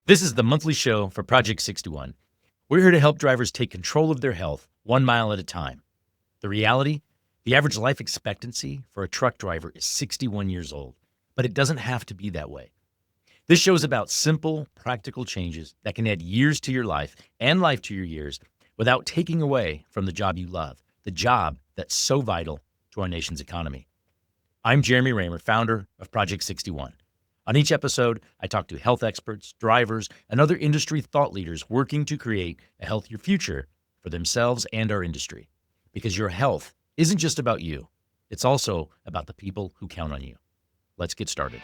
This is the monthly show for Project 61. We're here to help drivers take control of their health 1 mile at a time. The reality? The average life expectancy for a truck driver is 61 years old, but it doesn't have to be that way. This show is about simple, practical changes that can add years to your life and life to your years without taking away from the job you love, the job that's so vital to our nation's economy. I'm Jeremy Reymer, founder of Project 61. On each episode, I talk to health experts, drivers, and other industry thought leaders working to create a healthier future for themselves and our industry. Because your health isn't just about you, it's also about the people who count on you. Let's get started.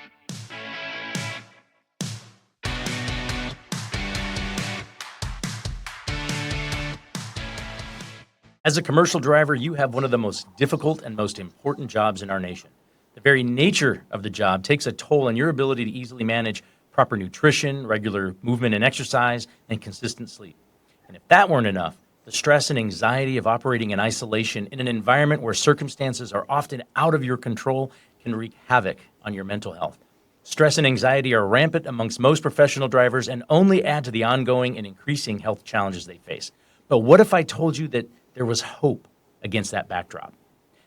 As a commercial driver, you have one of the most difficult and most important jobs in our nation. The very nature of the job takes a toll on your ability to easily manage proper nutrition, regular movement and exercise, and consistent sleep. And if that weren't enough, the stress and anxiety of operating in isolation in an environment where circumstances are often out of your control can wreak havoc on your mental health. Stress and anxiety are rampant amongst most professional drivers and only add to the ongoing and increasing health challenges they face. But what if I told you that there was hope against that backdrop?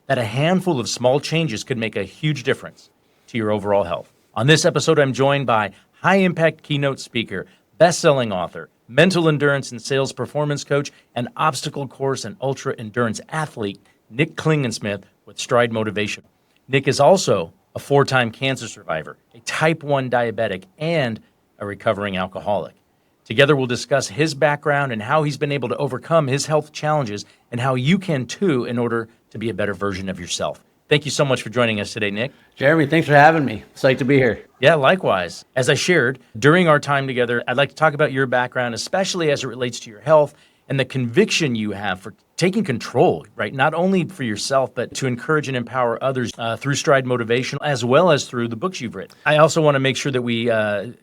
That a handful of small changes could make a huge difference to your overall health. On this episode, I'm joined by high-impact keynote speaker, best-selling author, mental endurance and sales performance coach, and obstacle course and ultra-endurance athlete, Nick Klingensmith with Stride Motivation. Nick is also a 4-time cancer survivor, a type 1 diabetic, and a recovering alcoholic. Together, we'll discuss his background and how he's been able to overcome his health challenges and how you can too in order to be a better version of yourself. Thank you so much for joining us today, Nick. Jeremy, thanks for having me. Psyched to be here. Yeah, likewise. As I shared during our time together, I'd like to talk about your background, especially as it relates to your health and the conviction you have for taking control, right? Not only for yourself, but to encourage and empower others through Stride Motivation, as well as through the books you've written. I also want to make sure that we,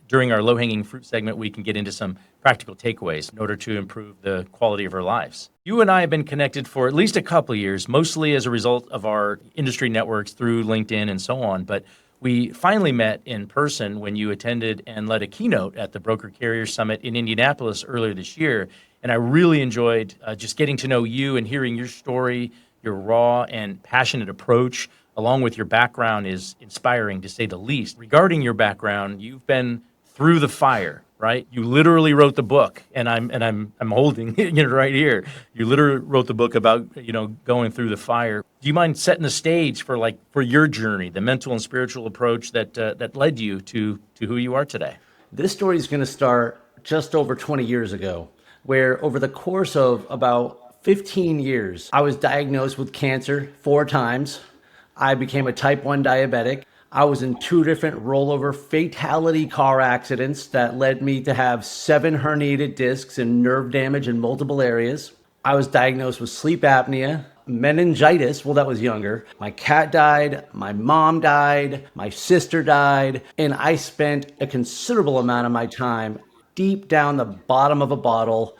during our low-hanging fruit segment, we can get into some practical takeaways in order to improve the quality of our lives. You and I have been connected for at least a couple of years, mostly as a result of our industry networks through LinkedIn and so on, but we finally met in person when you attended and led a keynote at the Broker Carrier Summit in Indianapolis earlier this year. And I really enjoyed just getting to know you and hearing your story. Your raw and passionate approach, along with your background, is inspiring to say the least. Regarding your background, you've been through the fire, right? You literally wrote the book, and I'm holding it right here. You literally wrote the book about going through the fire. Do you mind setting the stage for your journey, the mental and spiritual approach that led you to who you are today? This story is going to start just over 20 years ago, where over the course of about 15 years, I was diagnosed with cancer 4 times. I became a type 1 diabetic. I was in 2 different rollover fatality car accidents that led me to have 7 herniated discs and nerve damage in multiple areas. I was diagnosed with sleep apnea, meningitis, well, that was younger. My cat died, my mom died, my sister died, and I spent a considerable amount of my time deep down the bottom of a bottle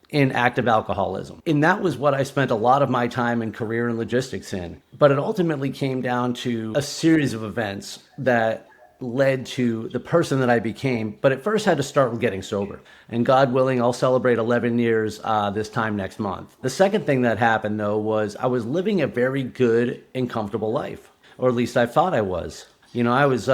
in active alcoholism. And that was what I spent a lot of my time and career in logistics in. But it ultimately came down to a series of events that led to the person that I became. But it first had to start with getting sober. And God willing, I'll celebrate 11 years this time next month. The second thing that happened, though, was I was living a very good and comfortable life. Or at least I thought I was. I was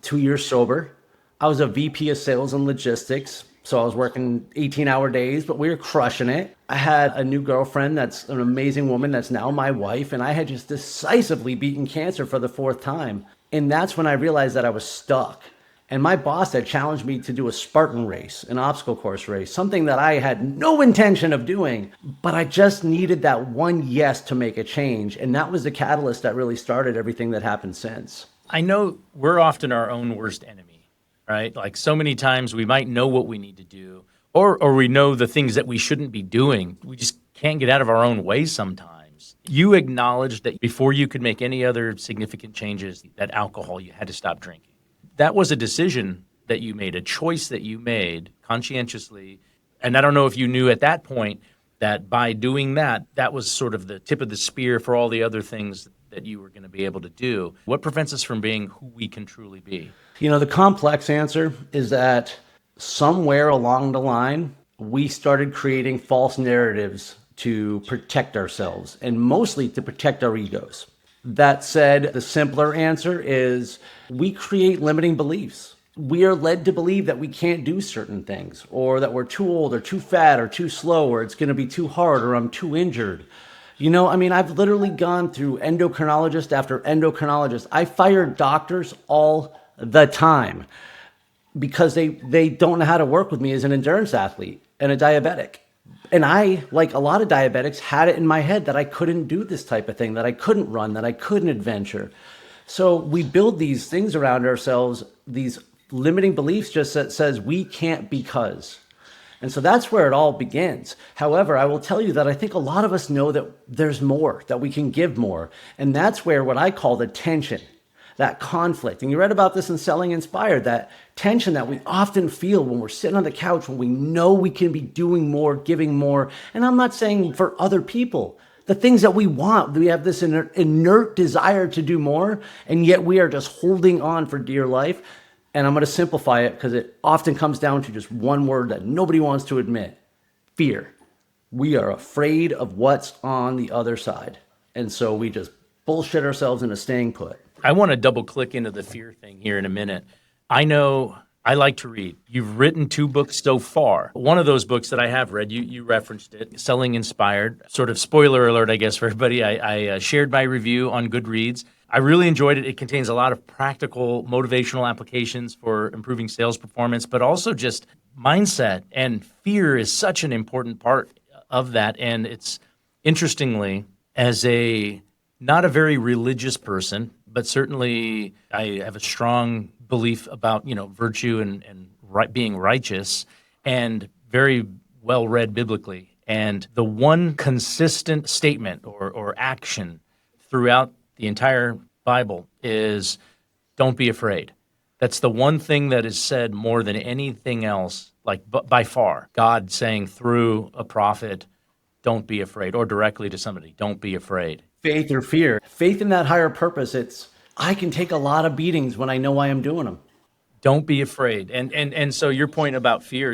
2 years sober. I was a VP of sales and logistics. So I was working 18-hour days, but we were crushing it. I had a new girlfriend that's an amazing woman that's now my wife, and I had just decisively beaten cancer for the 4th time. And that's when I realized that I was stuck. And my boss had challenged me to do a Spartan race, an obstacle course race, something that I had no intention of doing, but I just needed that one yes to make a change. And that was the catalyst that really started everything that happened since. I know we're often our own worst enemy. Right? Like so many times we might know what we need to do, or we know the things that we shouldn't be doing. We just can't get out of our own way sometimes. You acknowledged that before you could make any other significant changes, that alcohol, you had to stop drinking. That was a decision that you made, a choice that you made conscientiously. And I don't know if you knew at that point that by doing that, that was sort of the tip of the spear for all the other things that you were going to be able to do. What prevents us from being who we can truly be? The complex answer is that somewhere along the line, we started creating false narratives to protect ourselves and mostly to protect our egos. That said, the simpler answer is we create limiting beliefs. We are led to believe that we can't do certain things, or that we're too old or too fat or too slow, or it's going to be too hard, or I'm too injured. I've literally gone through endocrinologist after endocrinologist. I fire doctors all the time because they don't know how to work with me as an endurance athlete and a diabetic. And I, like a lot of diabetics, had it in my head that I couldn't do this type of thing, that I couldn't run, that I couldn't adventure. So we build these things around ourselves, these limiting beliefs just that says we can't because. And so that's where it all begins. However, I will tell you that I think a lot of us know that there's more, that we can give more. And that's where what I call the tension, that conflict. And you read about this in Selling Inspired, that tension that we often feel when we're sitting on the couch, when we know we can be doing more, giving more. And I'm not saying for other people, the things that we want, we have this inert desire to do more, and yet we are just holding on for dear life. And I'm going to simplify it because it often comes down to just one word that nobody wants to admit: fear. We are afraid of what's on the other side. And so we just bullshit ourselves into staying put. I want to double click into the fear thing here in a minute. I know I like to read. You've written 2 books so far. One of those books that I have read, you referenced it, Selling Inspired. Sort of spoiler alert, I guess, for everybody. I shared my review on Goodreads. I really enjoyed it. It contains a lot of practical, motivational applications for improving sales performance, but also just mindset. And fear is such an important part of that. And it's, interestingly, as not a very religious person, but certainly I have a strong belief about, virtue and being righteous, and very well read biblically. And the one consistent statement or action throughout the entire Bible is don't be afraid. That's the one thing that is said more than anything else, like by far. God saying through a prophet, don't be afraid, or directly to somebody, don't be afraid. Faith or fear. Faith in that higher purpose. I can take a lot of beatings when I know why I'm doing them. Don't be afraid. And so your point about fear,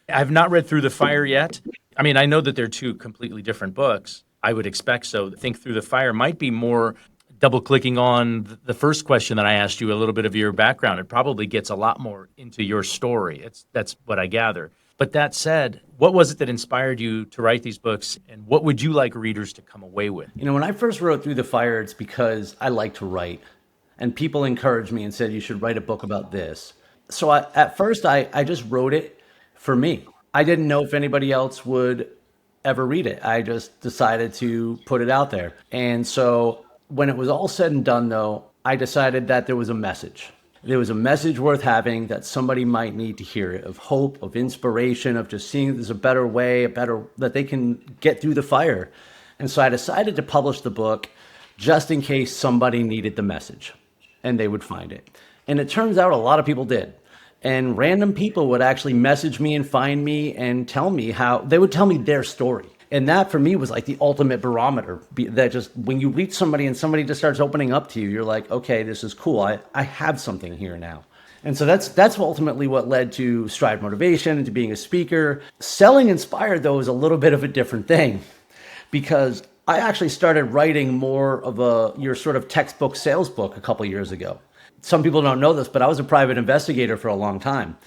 I've not read Through the Fire yet. I mean, I know that they're 2 completely different books. I would expect so. Think Through the Fire might be more double-clicking on the first question that I asked you, a little bit of your background. It probably gets a lot more into your story. That's what I gather. But that said, what was it that inspired you to write these books, and what would you like readers to come away with? When I first wrote Through the Fire, it's because I like to write. And people encouraged me and said, you should write a book about this. So at first, I just wrote it for me. I didn't know if anybody else would ever read it. I just decided to put it out there. And so when it was all said and done, though, I decided that there was a message. There was a message worth having that somebody might need to hear it, of hope, of inspiration, of just seeing there's a better way, that they can get through the fire. And so I decided to publish the book just in case somebody needed the message and they would find it. And it turns out a lot of people did. And random people would actually message me and find me and tell me they would tell me their story. And that for me was like the ultimate barometer, that just when you reach somebody and somebody just starts opening up to you, you're like, okay, this is cool. I have something here now. And so that's ultimately what led to Stride Motivation and to being a speaker. Selling Inspired, though, is a little bit of a different thing, because I actually started writing more of your sort of textbook sales book a couple years ago. Some people don't know this, but I was a private investigator for a long time.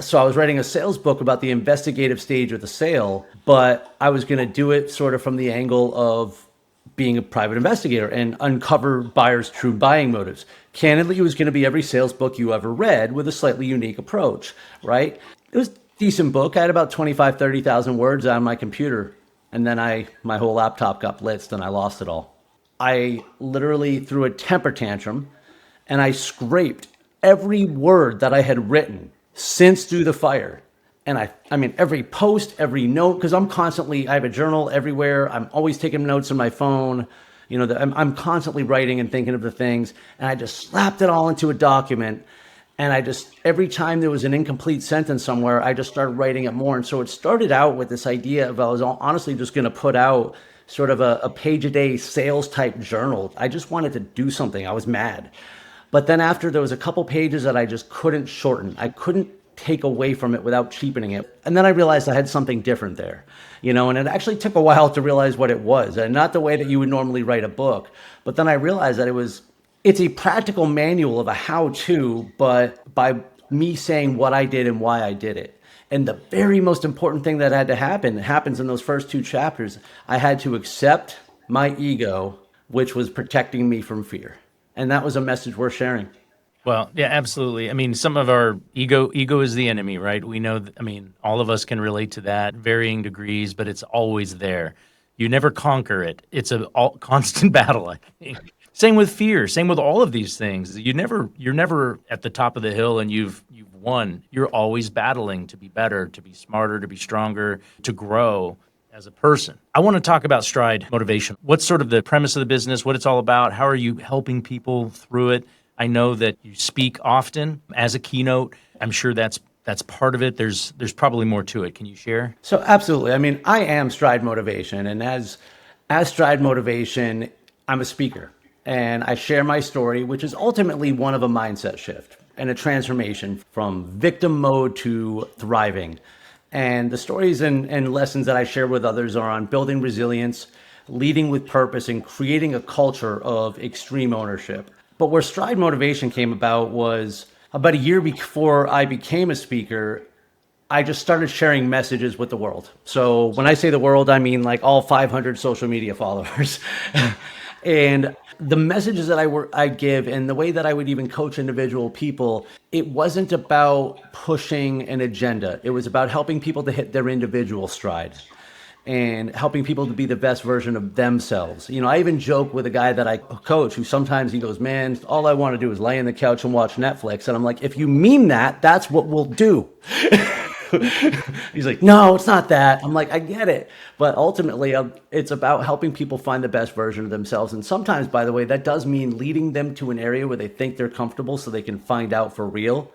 So I was writing a sales book about the investigative stage of the sale, but I was going to do it sort of from the angle of being a private investigator and uncover buyers' true buying motives. Candidly, it was going to be every sales book you ever read with a slightly unique approach, right? It was a decent book. I had about 25, 30,000 words on my computer, and then my whole laptop got blitzed and I lost it all. I literally threw a temper tantrum and I scraped every word that I had written since Through the Fire. And I mean, every post, every note, because I have a journal everywhere. I'm always taking notes on my phone. I'm constantly writing and thinking of the things. And I just slapped it all into a document. And every time there was an incomplete sentence somewhere, I just started writing it more. And so it started out with this idea of I was honestly just going to put out sort of a page-a-day sales type journal. I just wanted to do something. I was mad. But then after, there was a couple pages that I just couldn't shorten. I couldn't take away from it without cheapening it. And then I realized I had something different there, and it actually took a while to realize what it was, and not the way that you would normally write a book. But then I realized that it's a practical manual of a how-to, but by me saying what I did and why I did it. And the very most important thing that had to happen, happens in those first 2 chapters. I had to accept my ego, which was protecting me from fear. And that was a message worth sharing. Well, yeah, absolutely. I mean, some of our ego is the enemy, right? We know, all of us can relate to that, varying degrees, but it's always there. You never conquer it. It's a constant battle, I think. Same with fear, same with all of these things. You're never at the top of the hill and you've won. You're always battling to be better, to be smarter, to be stronger, to grow as a person. I want to talk about Stride Motivation. What's sort of the premise of the business, what it's all about? How are you helping people through it? I know that you speak often as a keynote. I'm sure that's part of it. There's probably more to it. Can you share? So absolutely. I am Stride Motivation. And as Stride Motivation, I'm a speaker. And I share my story, which is ultimately one of a mindset shift and a transformation from victim mode to thriving. And the stories and lessons that I share with others are on building resilience, leading with purpose, and creating a culture of extreme ownership. But where Stride Motivation came about was about a year before I became a speaker. I just started sharing messages with the world. So when I say the world, I mean like all 500 social media followers. And the messages that I give and the way that I would even coach individual people, it wasn't about pushing an agenda. It was about helping people to hit their individual stride and helping people to be the best version of themselves. I even joke with a guy that I coach who sometimes he goes, man, all I want to do is lay on the couch and watch Netflix. And I'm like, if you mean that, that's what we'll do. He's like, no, it's not that. I'm like, I get it. But ultimately, it's about helping people find the best version of themselves. And sometimes, by the way, that does mean leading them to an area where they think they're comfortable so they can find out for real,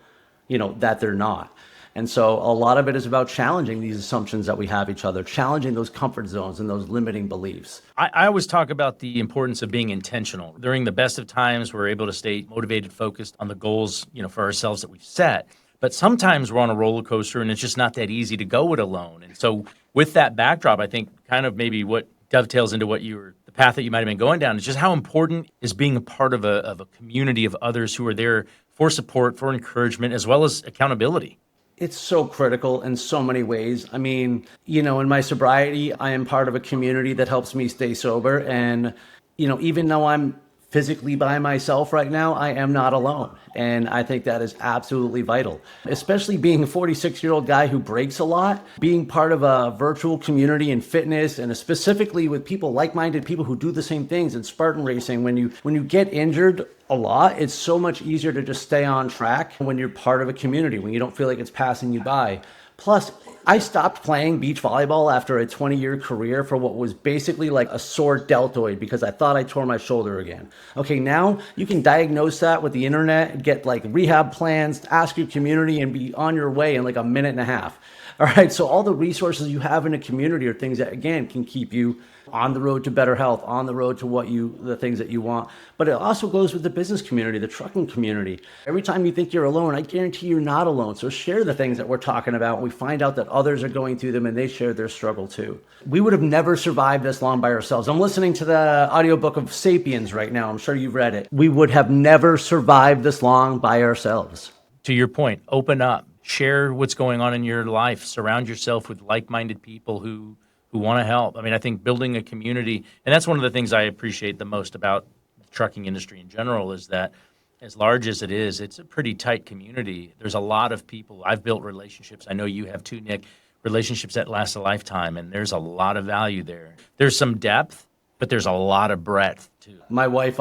that they're not. And so a lot of it is about challenging these assumptions that we have each other, challenging those comfort zones and those limiting beliefs. I always talk about the importance of being intentional. During the best of times, we're able to stay motivated, focused on the goals, for ourselves that we've set. But sometimes we're on a roller coaster and it's just not that easy to go it alone. And so with that backdrop, I think kind of maybe what dovetails into the path that you might have been going down is just how important is being a part of a community of others who are there for support, for encouragement, as well as accountability. It's so critical in so many ways. In my sobriety, I am part of a community that helps me stay sober. And, even though I'm physically by myself right now, I am not alone. And I think that is absolutely vital, especially being a 46-year-old guy who breaks a lot, being part of a virtual community in fitness, and specifically with people, like-minded people who do the same things in Spartan racing. When you get injured a lot, it's so much easier to just stay on track when you're part of a community, when you don't feel like it's passing you by. Plus, I stopped playing beach volleyball after a 20-year career for what was basically like a sore deltoid because I thought I tore my shoulder again. Okay, now you can diagnose that with the internet, get like rehab plans, ask your community, and be on your way in like a minute and a half. All right, so all the resources you have in a community are things that, again, can keep you on the road to better health, on the road to the things that you want. But it also goes with the business community, the trucking community. Every time you think you're alone, I guarantee you're not alone. So share the things that we're talking about. We find out that others are going through them and they share their struggle too. We would have never survived this long by ourselves. I'm listening to the audiobook of Sapiens right now. I'm sure you've read it. We would have never survived this long by ourselves. To your point, open up, share what's going on in your life, surround yourself with like-minded people who want to help. I think building a community, and that's one of the things I appreciate the most about the trucking industry in general, is that as large as it is, it's a pretty tight community. There's a lot of people. I've built relationships. I know you have too, Nick, relationships that last a lifetime, and there's a lot of value there. There's some depth, but there's a lot of breadth too. My wife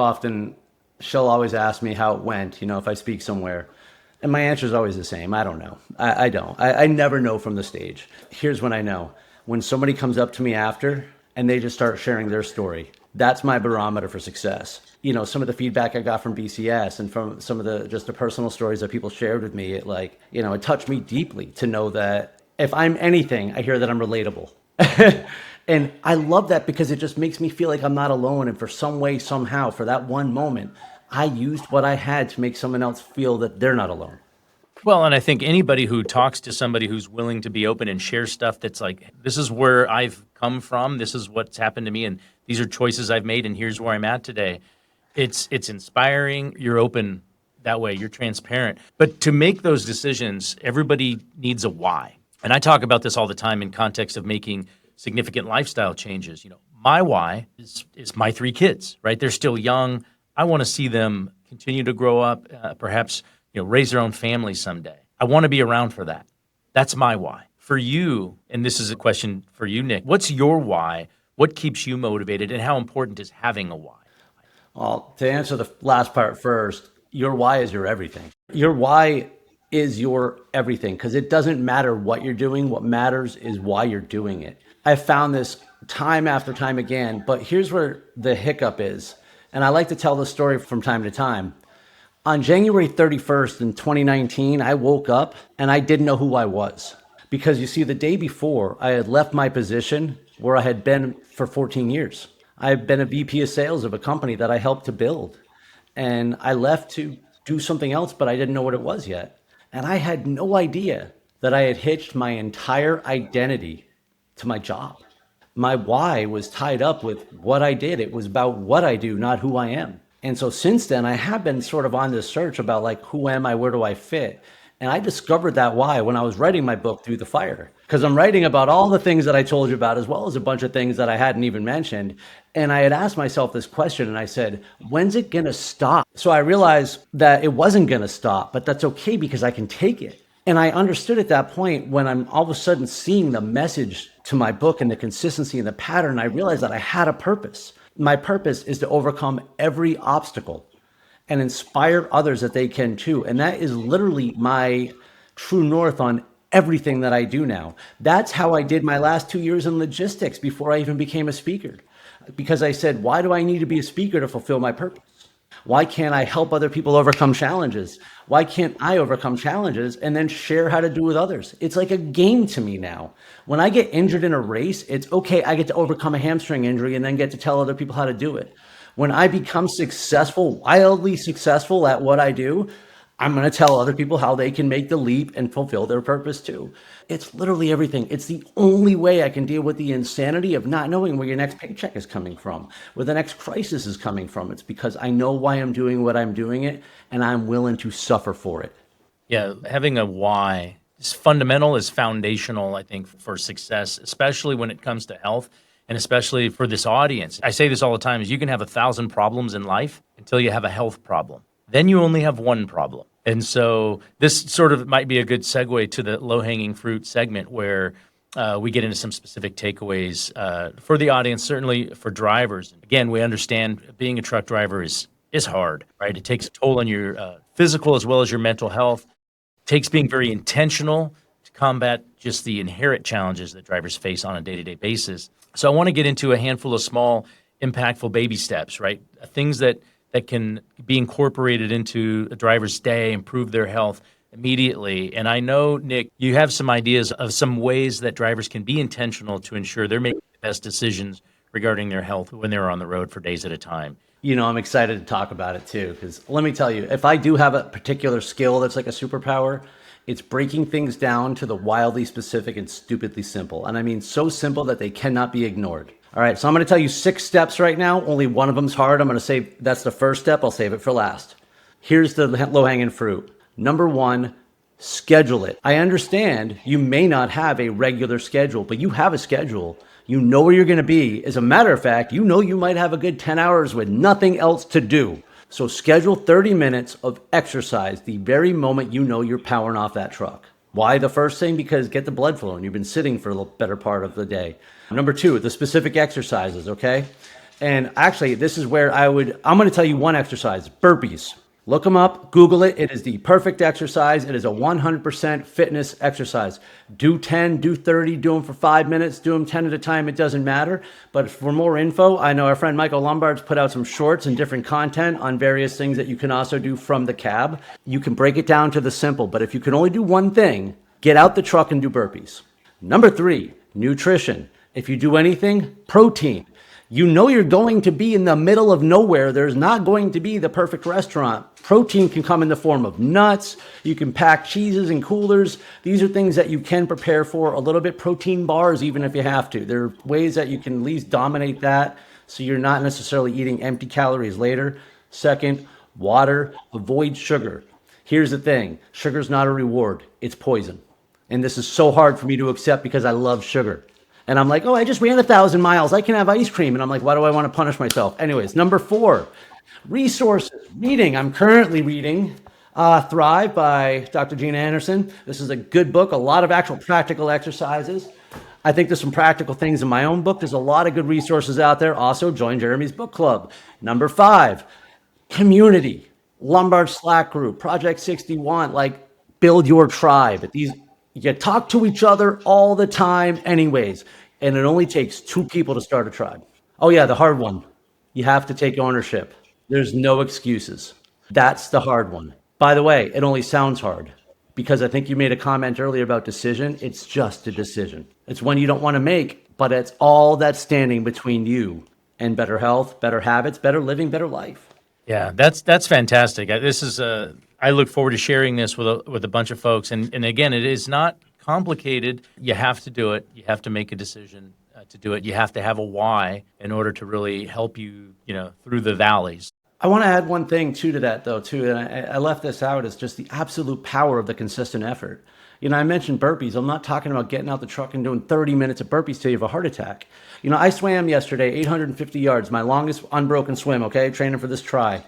she'll always ask me how it went, if I speak somewhere. And my answer is always the same. I don't know. I don't. I never know from the stage. Here's when I know. When somebody comes up to me after and they just start sharing their story, that's my barometer for success. Some of the feedback I got from BCS and from some of the personal stories that people shared with me, it touched me deeply to know that if I'm anything, I hear that I'm relatable. And I love that because it just makes me feel like I'm not alone. And for some way, somehow, for that one moment, I used what I had to make someone else feel that they're not alone. Well, and I think anybody who talks to somebody who's willing to be open and share stuff that's like, this is where I've come from, this is what's happened to me, and these are choices I've made, and here's where I'm at today. It's inspiring. You're open that way. You're transparent. But to make those decisions, everybody needs a why. And I talk about this all the time in context of making significant lifestyle changes. My why is my 3 kids, right? They're still young. I want to see them continue to grow up, perhaps raise their own family someday. I want to be around for that. That's my why. For you, and this is a question for you, Nick, what's your why? What keeps you motivated, and how important is having a why? Well, to answer the last part first, your why is your everything. Your why is your everything because it doesn't matter what you're doing. What matters is why you're doing it. I found this time after time again, but here's where the hiccup is. And I like to tell the story from time to time. On January 31st in 2019, I woke up and I didn't know who I was. Because you see, the day before, I had left my position where I had been for 14 years. I've been a VP of sales of a company that I helped to build. And I left to do something else, but I didn't know what it was yet. And I had no idea that I had hitched my entire identity to my job. My why was tied up with what I did. It was about what I do, not who I am. And so since then, I have been sort of on this search about like, who am I? Where do I fit? And I discovered that why when I was writing my book, Through the Fire, because I'm writing about all the things that I told you about, as well as a bunch of things that I hadn't even mentioned. And I had asked myself this question and I said, when's it going to stop? So I realized that it wasn't going to stop, but that's okay because I can take it. And I understood at that point when I'm all of a sudden seeing the message to my book and the consistency and the pattern, I realized that I had a purpose. My purpose is to overcome every obstacle and inspire others that they can too. And that is literally my true north on everything that I do now. That's how I did my last 2 years in logistics before I even became a speaker. Because I said, why do I need to be a speaker to fulfill my purpose? Why can't I help other people overcome challenges? Why can't I overcome challenges and then share how to do with others? It's like a game to me now. When I get injured in a race, it's okay, I get to overcome a hamstring injury and then get to tell other people how to do it. When I become successful, wildly successful at what I do, I'm going to tell other people how they can make the leap and fulfill their purpose too. It's literally everything. It's the only way I can deal with the insanity of not knowing where your next paycheck is coming from, where the next crisis is coming from. It's because I know why I'm doing what I'm doing it, and I'm willing to suffer for it. Yeah, having a why is fundamental, is foundational, I think, for success, especially when it comes to health. And especially for this audience. I say this all the time, is you can have 1,000 problems in life until you have a health problem. Then you only have one problem. And so this sort of might be a good segue to the low-hanging fruit segment where we get into some specific takeaways for the audience, certainly for drivers. Again, we understand being a truck driver is hard, right? It takes a toll on your physical as well as your mental health. It takes being very intentional to combat just the inherent challenges that drivers face on a day-to-day basis. So I want to get into a handful of small, impactful baby steps, right? Things that can be incorporated into a driver's day, improve their health immediately. And I know, Nick, you have some ideas of some ways that drivers can be intentional to ensure they're making the best decisions regarding their health when they're on the road for days at a time. I'm excited to talk about it too, because let me tell you, if I do have a particular skill that's like a superpower, it's breaking things down to the wildly specific and stupidly simple. And I mean so simple that they cannot be ignored. All right, so I'm going to tell you 6 steps right now. Only one of them's hard. I'm going to say that's the first step. I'll save it for last. Here's the low-hanging fruit. Number 1, schedule it. I understand you may not have a regular schedule, but you have a schedule. You know where you're going to be. As a matter of fact, you know you might have a good 10 hours with nothing else to do. So schedule 30 minutes of exercise the very moment you know you're powering off that truck. Why the first thing? Because get the blood flowing. You've been sitting for a better part of the day. Number 2, the specific exercises, okay? And actually, this is where I'm going to tell you one exercise, burpees. Look them up, Google it. It is the perfect exercise. It is a 100% fitness exercise. Do 10, do 30, do them for 5 minutes, do them 10 at a time. It doesn't matter. But for more info, I know our friend Michael Lombard's put out some shorts and different content on various things that you can also do from the cab. You can break it down to the simple, but if you can only do one thing, get out the truck and do burpees. Number 3, nutrition. If you do anything, protein. You know you're going to be in the middle of nowhere. There's not going to be the perfect restaurant. Protein can come in the form of nuts. You can pack cheeses and coolers. These are things that you can prepare for. A little bit protein bars, even if you have to. There are ways that you can at least dominate that so you're not necessarily eating empty calories later. Second, water. Avoid sugar. Here's the thing. Sugar's not a reward. It's poison. And this is so hard for me to accept because I love sugar. And I'm like, oh, I just ran 1,000 miles. I can have ice cream. And I'm like, why do I want to punish myself? Anyways, number 4, resources. Reading. I'm currently reading Thrive by Dr. Gina Anderson. This is a good book, a lot of actual practical exercises. I think there's some practical things in my own book. There's a lot of good resources out there. Also, join Jeremy's book club. Number 5, community. Lombard Slack group, Project 61, like build your tribe. You talk to each other all the time anyways, and it only takes 2 people to start a tribe. Oh yeah, the hard one. You have to take ownership. There's no excuses. That's the hard one. By the way, it only sounds hard because I think you made a comment earlier about decision. It's just a decision. It's one you don't want to make, but it's all that's standing between you and better health, better habits, better living, better life. Yeah, that's fantastic. I look forward to sharing this with a bunch of folks. And again, it is not complicated. You have to do it. You have to make a decision to do it. You have to have a why in order to really help you, through the valleys. I want to add one thing to that though, and I left this out, is just the absolute power of the consistent effort. I mentioned burpees. I'm not talking about getting out the truck and doing 30 minutes of burpees till you have a heart attack. I swam yesterday, 850 yards, my longest unbroken swim, okay, training for this try.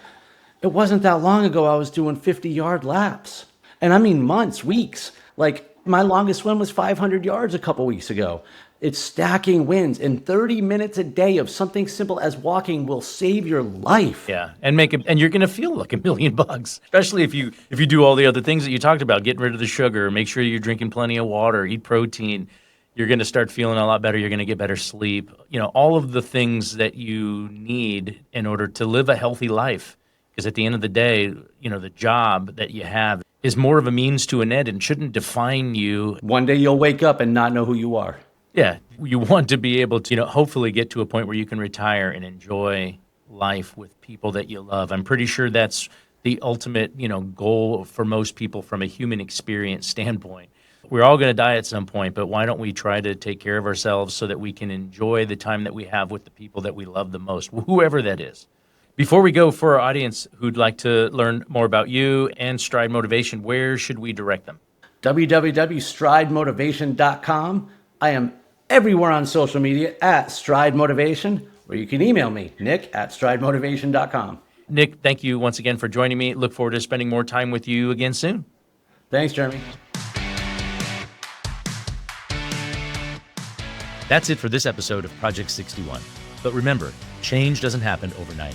It wasn't that long ago I was doing 50-yard laps. And I mean months, weeks. Like my longest swim was 500 yards a couple weeks ago. It's stacking wins, and 30 minutes a day of something simple as walking will save your life. Yeah, and you're going to feel like $1 million, especially if you do all the other things that you talked about, getting rid of the sugar, make sure you're drinking plenty of water, eat protein. You're going to start feeling a lot better. You're going to get better sleep. All of the things that you need in order to live a healthy life. Because at the end of the day, the job that you have is more of a means to an end and shouldn't define you. One day you'll wake up and not know who you are. Yeah, you want to be able to, hopefully get to a point where you can retire and enjoy life with people that you love. I'm pretty sure that's the ultimate, goal for most people from a human experience standpoint. We're all going to die at some point, but why don't we try to take care of ourselves so that we can enjoy the time that we have with the people that we love the most, whoever that is. Before we go, for our audience who'd like to learn more about you and Stride Motivation, where should we direct them? www.stridemotivation.com. I am everywhere on social media at Stride Motivation, or you can email me, nick@stridemotivation.com. Nick, thank you once again for joining me. Look forward to spending more time with you again soon. Thanks, Jeremy. That's it for this episode of Project 61. But remember, change doesn't happen overnight.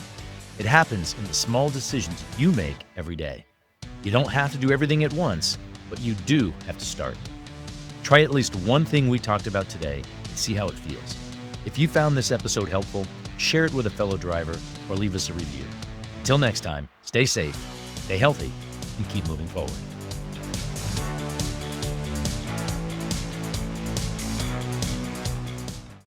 It happens in the small decisions you make every day. You don't have to do everything at once, but you do have to start. Try at least one thing we talked about today and see how it feels. If you found this episode helpful, share it with a fellow driver or leave us a review. Until next time, stay safe, stay healthy, and keep moving forward.